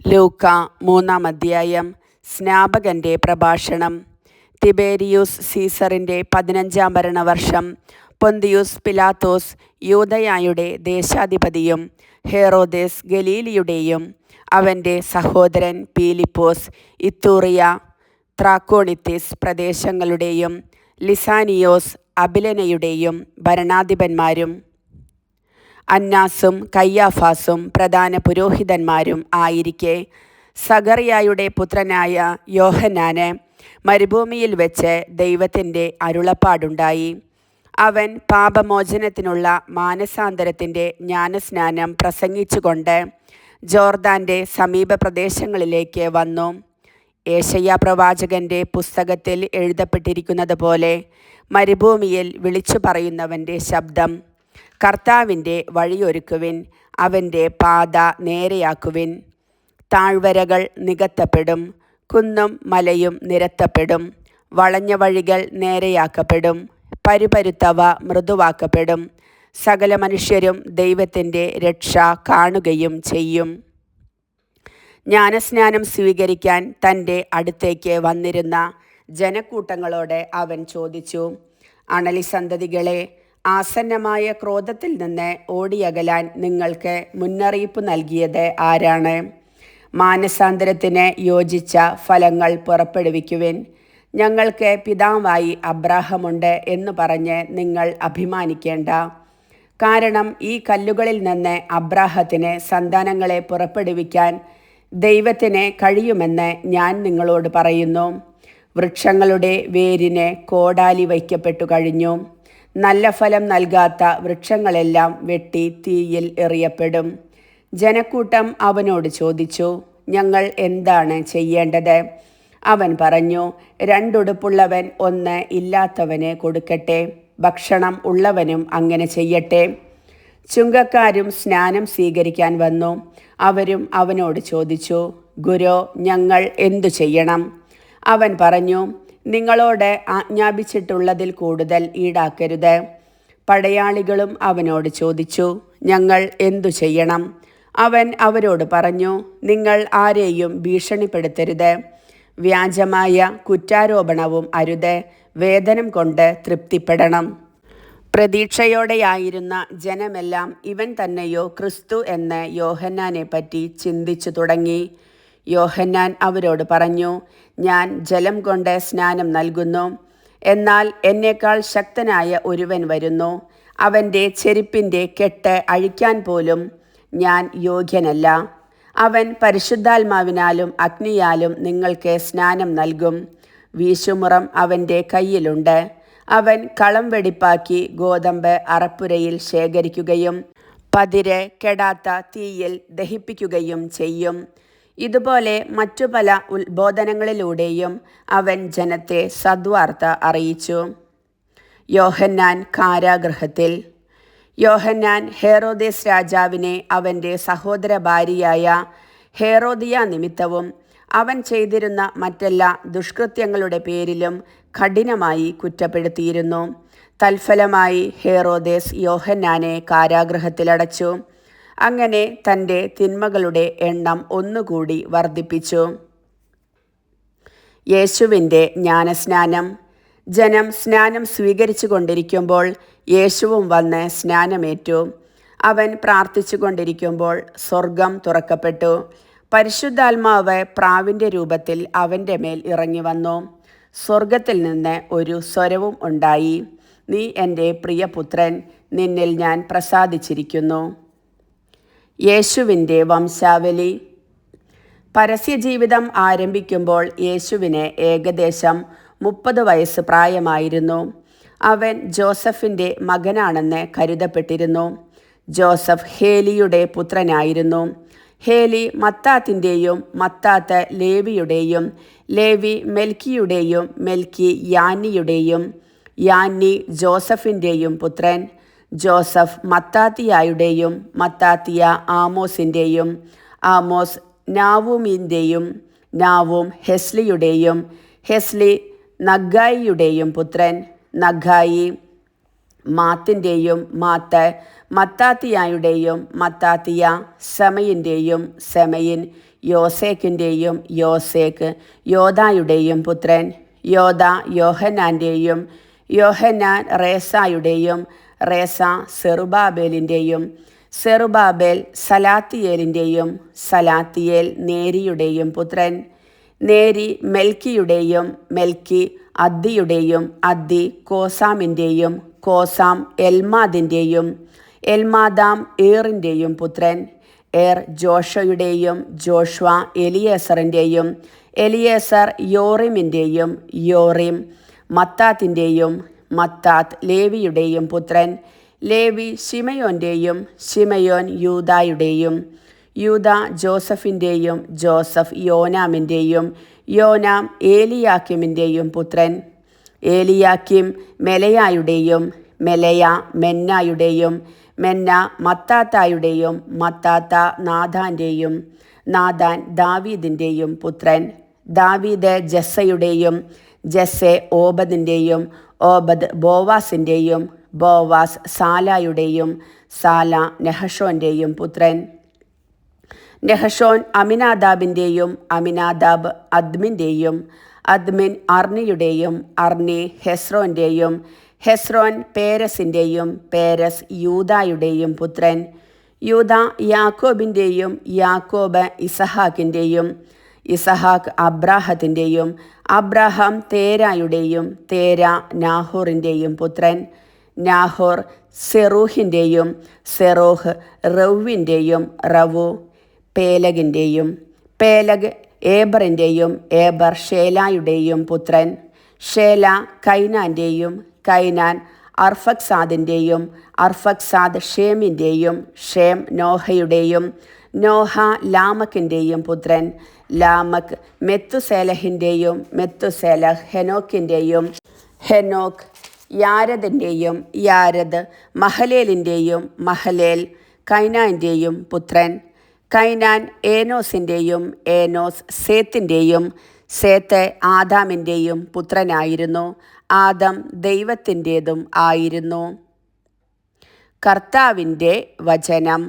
ലൂക്ക 3-ാം അധ്യായം. സ്നാപകന്റെ പ്രഭാഷണം. തിബേരിയൂസ് സീസറിന്റെ 15-ാം ഭരണവർഷം പൊന്തിയൂസ് പിലാത്തോസ് യൂദയായുടെ ദേശാധിപതിയും ഹെറോദേസ് ഗലീലിയുടെയും അവന്റെ സഹോദരൻ പീലിപ്പോസ് ഇത്തൂറിയ ത്രാക്കോണിത്തിസ് പ്രദേശങ്ങളുടെയും ലിസാനിയോസ് അബിലനയുടെയും ഭരണാധിപന്മാരും അന്നാസും കയ്യാഫാസും പ്രധാന പുരോഹിതന്മാരും ആയിരിക്കെ സഖറിയായുടെ പുത്രനായ യോഹന്നാന് മരുഭൂമിയിൽ വെച്ച് ദൈവത്തിൻ്റെ അരുളപ്പാടുണ്ടായി. അവൻ പാപമോചനത്തിനുള്ള മാനസാന്തരത്തിൻ്റെ ജ്ഞാനസ്നാനം പ്രസംഗിച്ചുകൊണ്ട് ജോർദാൻ്റെ സമീപ പ്രദേശങ്ങളിലേക്ക് വന്നു. ഏശയ്യാ പ്രവാചകന്റെ പുസ്തകത്തിൽ എഴുതപ്പെട്ടിരിക്കുന്നത് പോലെ മരുഭൂമിയിൽ വിളിച്ചു പറയുന്നവൻ്റെ ശബ്ദം, കർത്താവിൻ്റെ വഴിയൊരുക്കുവിൻ, അവൻ്റെ പാത നേരെയാക്കുവിൻ. താഴ്വരകൾ നികത്തപ്പെടും, കുന്നും മലയും നിരത്തപ്പെടും, വളഞ്ഞ വഴികൾ നേരെയാക്കപ്പെടും, പരുപരുത്തവ മൃദുവാക്കപ്പെടും. സകല മനുഷ്യരും ദൈവത്തിൻ്റെ രക്ഷ കാണുകയും ചെയ്യും. ജ്ഞാനസ്നാനം സ്വീകരിക്കാൻ തൻ്റെ അടുത്തേക്ക് വന്നിരുന്ന ജനക്കൂട്ടങ്ങളോട് അവൻ ചോദിച്ചു, അണലി സന്തതികളെ, ആസന്നമായ ക്രോധത്തിൽ നിന്ന് ഓടിയകലാൻ നിങ്ങൾക്ക് മുന്നറിയിപ്പ് നൽകിയത് ആരാണ്? മാനസാന്തരത്തിന് യോജിച്ച ഫലങ്ങൾ പുറപ്പെടുവിക്കുവിൻ. ഞങ്ങൾക്ക് പിതാവായി അബ്രാഹമുണ്ട് എന്ന് പറഞ്ഞ് നിങ്ങൾ അഭിമാനിക്കേണ്ട. കാരണം ഈ കല്ലുകളിൽ നിന്ന് അബ്രാഹത്തിന് സന്താനങ്ങളെ പുറപ്പെടുവിക്കാൻ ദൈവത്തിന് കഴിയുമെന്ന് ഞാൻ നിങ്ങളോട് പറയുന്നു. വൃക്ഷങ്ങളുടെ വേരിന് കോടാലി വയ്ക്കപ്പെട്ടു കഴിഞ്ഞു. നല്ല ഫലം നൽകാത്ത വൃക്ഷങ്ങളെല്ലാം വെട്ടി തീയിൽ എറിയപ്പെടും. ജനക്കൂട്ടം അവനോട് ചോദിച്ചു, ഞങ്ങൾ എന്താണ് ചെയ്യേണ്ടത്? അവൻ പറഞ്ഞു, 2 ഉടുപ്പുള്ളവൻ 1 ഇല്ലാത്തവന് കൊടുക്കട്ടെ, ഭക്ഷണം ഉള്ളവനും അങ്ങനെ ചെയ്യട്ടെ. ചുങ്കക്കാരും സ്നാനം സ്വീകരിക്കാൻ വന്നു. അവരും അവനോട് ചോദിച്ചു, ഗുരോ, ഞങ്ങൾ എന്തു ചെയ്യണം? അവൻ പറഞ്ഞു, നിങ്ങളോട് ആജ്ഞാപിച്ചിട്ടുള്ളതിൽ കൂടുതൽ ഈടാക്കരുത്. പടയാളികളും അവനോട് ചോദിച്ചു, ഞങ്ങൾ എന്തു ചെയ്യണം? അവൻ അവരോട് പറഞ്ഞു, നിങ്ങൾ ആരെയും ഭീഷണിപ്പെടുത്തരുത്, വ്യാജമായ കുറ്റാരോപണവും അരുത്, വേതനം കൊണ്ട് തൃപ്തിപ്പെടണം. പ്രതീക്ഷയോടെയായിരുന്ന ജനമെല്ലാം ഇവൻ തന്നെയോ ക്രിസ്തു എന്ന് യോഹന്നാനെ പറ്റി ചിന്തിച്ചു തുടങ്ങി. യോഹന്നാൻ അവരോട് പറഞ്ഞു, ഞാൻ ജലം കൊണ്ട് സ്നാനം നൽകുന്നു, എന്നാൽ എന്നേക്കാൾ ശക്തനായ ഒരുവൻ വരുന്നു. അവൻ്റെ ചെരുപ്പിൻ്റെ കെട്ട് അഴിക്കാൻ പോലും ഞാൻ യോഗ്യനല്ല. അവൻ പരിശുദ്ധാത്മാവിനാലും അഗ്നിയാലും നിങ്ങൾക്ക് സ്നാനം നൽകും. വീശുമുറം അവൻ്റെ കയ്യിലുണ്ട്. അവൻ കളം വെടിപ്പാക്കി ഗോതമ്പ് അറപ്പുരയിൽ ശേഖരിക്കുകയും പതിര് കെടാത്ത തീയിൽ ദഹിപ്പിക്കുകയും ചെയ്യും. ഇതുപോലെ മറ്റു പല ഉത്ബോധനങ്ങളിലൂടെയും അവൻ ജനത്തെ സദ്വാർത്ത അറിയിച്ചു. യോഹന്നാൻ കാരാഗൃഹത്തിൽ. യോഹന്നാൻ ഹെറോദേസ് രാജാവിനെ അവൻ്റെ സഹോദര ഭാര്യയായ ഹെറോദിയ നിമിത്തവും അവൻ ചെയ്തിരുന്ന മറ്റെല്ലാ ദുഷ്കൃത്യങ്ങളുടെ പേരിലും കഠിനമായി കുറ്റപ്പെടുത്തിയിരുന്നു. തൽഫലമായി ഹെറോദേസ് യോഹന്നാനെ കാരാഗൃഹത്തിലടച്ചു. അങ്ങനെ തൻ്റെ തിന്മകളുടെ എണ്ണം ഒന്നുകൂടി വർദ്ധിപ്പിച്ചു. യേശുവിൻ്റെ ജ്ഞാനസ്നാനം. ജനം സ്നാനം സ്വീകരിച്ചു കൊണ്ടിരിക്കുമ്പോൾ യേശുവും വന്ന് സ്നാനമേറ്റു. അവൻ പ്രാർത്ഥിച്ചു കൊണ്ടിരിക്കുമ്പോൾ സ്വർഗം തുറക്കപ്പെട്ടു. പരിശുദ്ധാത്മാവ് പ്രാവിൻ്റെ രൂപത്തിൽ അവൻ്റെ മേൽ ഇറങ്ങി വന്നു. സ്വർഗത്തിൽ നിന്ന് ഒരു സ്വരവും ഉണ്ടായി, നീ എൻ്റെ പ്രിയപുത്രൻ, നിന്നിൽ ഞാൻ പ്രസാദിച്ചിരിക്കുന്നു. യേശുവിൻ്റെ വംശാവലി. പരസ്യജീവിതം ആരംഭിക്കുമ്പോൾ യേശുവിന് ഏകദേശം 30 വയസ്സ് പ്രായമായിരുന്നു. അവൻ ജോസഫിൻ്റെ മകനാണെന്ന് കരുതപ്പെട്ടിരുന്നു. ജോസഫ് ഹേലിയുടെ പുത്രനായിരുന്നു. ഹേലി മത്താത്തിൻ്റെയും മത്താത്ത് ലേവിയുടെയും ലേവി മെൽക്കിയുടെയും മെൽക്കി യാന്നിയുടെയും യാന്നി ജോസഫിൻ്റെയും പുത്രൻ. ജോസഫ് മത്താത്തിയായുടെയും മത്താത്തിയ ആമോസിൻ്റെയും ആമോസ് നാവൂമിൻ്റെയും നാവൂം ഹെസ്ലിയുടെയും ഹെസ്ലി നഗ്ഗായിയുടെയും പുത്രൻ. നഗ്ഗായി മാത്തിൻ്റെയും മാത്ത് മത്താത്തിയായുടെയും മത്താത്തിയ സെമയിൻ്റെയും സെമയിൻ യോസേക്കിൻ്റെയും യോസേക്ക് യോദായുടെയും പുത്രൻ. യോദ യോഹന്നാൻ്റെയും യോഹന്നാൻ റേസായുടെയും റേസ സെറുബാബേലിൻ്റെയും സെറുബാബേൽ സലാത്തിയേലിൻ്റെയും സലാത്തിയേൽ നേരിയുടെയും പുത്രൻ. നേരി മെൽക്കിയുടെയും മെൽക്കി അദ്ദിയുടെയും അദ്ദി കോസാമിൻ്റെയും കോസാം എൽമാദിൻ്റെയും എൽമാദാം ഏറിൻ്റെയും പുത്രൻ. ഏർ ജോഷയുടെയും ജോഷ്വ എലിയേസറിൻ്റെയും എലിയേസർ യോറിമിൻ്റെയും യോറിം മത്താത്തിൻ്റെയും മത്താത്ത് ലേവിയുടെയും പുത്രൻ. ലേവി ശിമയോൻ്റെയും ശിമയോൻ യൂദായുടെയും യൂദ ജോസഫിൻ്റെയും ജോസഫ് യോനാമിൻ്റെയും യോനാം ഏലിയാക്കിമിൻ്റെയും പുത്രൻ. ഏലിയാക്കിം മെലയായുടെയും മെലയ മെന്നായുടെയും മെന്ന മത്താത്തായുടെയും മത്താത്ത നാഥാൻ്റെയും നാഥാൻ ദാവീദിൻ്റെയും പുത്രൻ. ദാവീദ് ജസ്സയുടെയും ജസ്സെ ഓബദിൻ്റെയും ഓബദ് ബോവാസിൻ്റെയും ബോവാസ് സാലായുടെയും സാല നെഹഷോൻ്റെയും പുത്രൻ. നെഹഷോൻ അമിനാദാബിൻ്റെയും അമിനാദാബ് അദ്മിൻ്റെയും അദ്മിൻ അർണിയുടെയും അർണി ഹെസ്രോൻ്റെയും ഹെസ്രോൻ പേരസിൻ്റെയും പേരസ് യൂദായുടെയും പുത്രൻ. യൂദ യാക്കോബിൻ്റെയും യാക്കോബ് ഇസഹാക്കിൻ്റെയും ഇസഹാക്ക് അബ്രാഹത്തിൻ്റെയും അബ്രാഹാം തേരായുടെയും തേര നാഹോറിൻ്റെയും പുത്രൻ. നാഹോർ സെറൂഹിൻ്റെയും സെറൂഹ് റൗവിൻ്റെയും റവു പേലഗിൻ്റെയും പേലഗ് ഏബറിൻ്റെയും ഏബർ ഷേലായുടെയും പുത്രൻ. ഷേല കൈനാൻ്റെയും കൈനാൻ അർഫക്സാദിൻ്റെയും അർഫക്സാദ് ഷേമിൻ്റെയും ഷേം നോഹയുടെയും നോഹ ലാമക്കിൻ്റെയും പുത്രൻ. ലാമക്ക് മെത്തുസേലഹിൻ്റെയും മെത്തുസേലഹ് ഹെനോക്കിൻ്റെയും ഹെനോക്ക് യാരദിൻ്റെയും യാരദ് മഹലേലിൻ്റെയും മഹലേൽ കൈനാൻ്റെയും പുത്രൻ. കൈനാൻ ഏനോസിൻ്റെയും ഏനോസ് സേത്തിൻ്റെയും സേത്ത് ആദാമിൻ്റെയും പുത്രനായിരുന്നു. ആദം ദൈവത്തിൻ്റേതും ആയിരുന്നു. കർത്താവിൻ്റെ വചനം.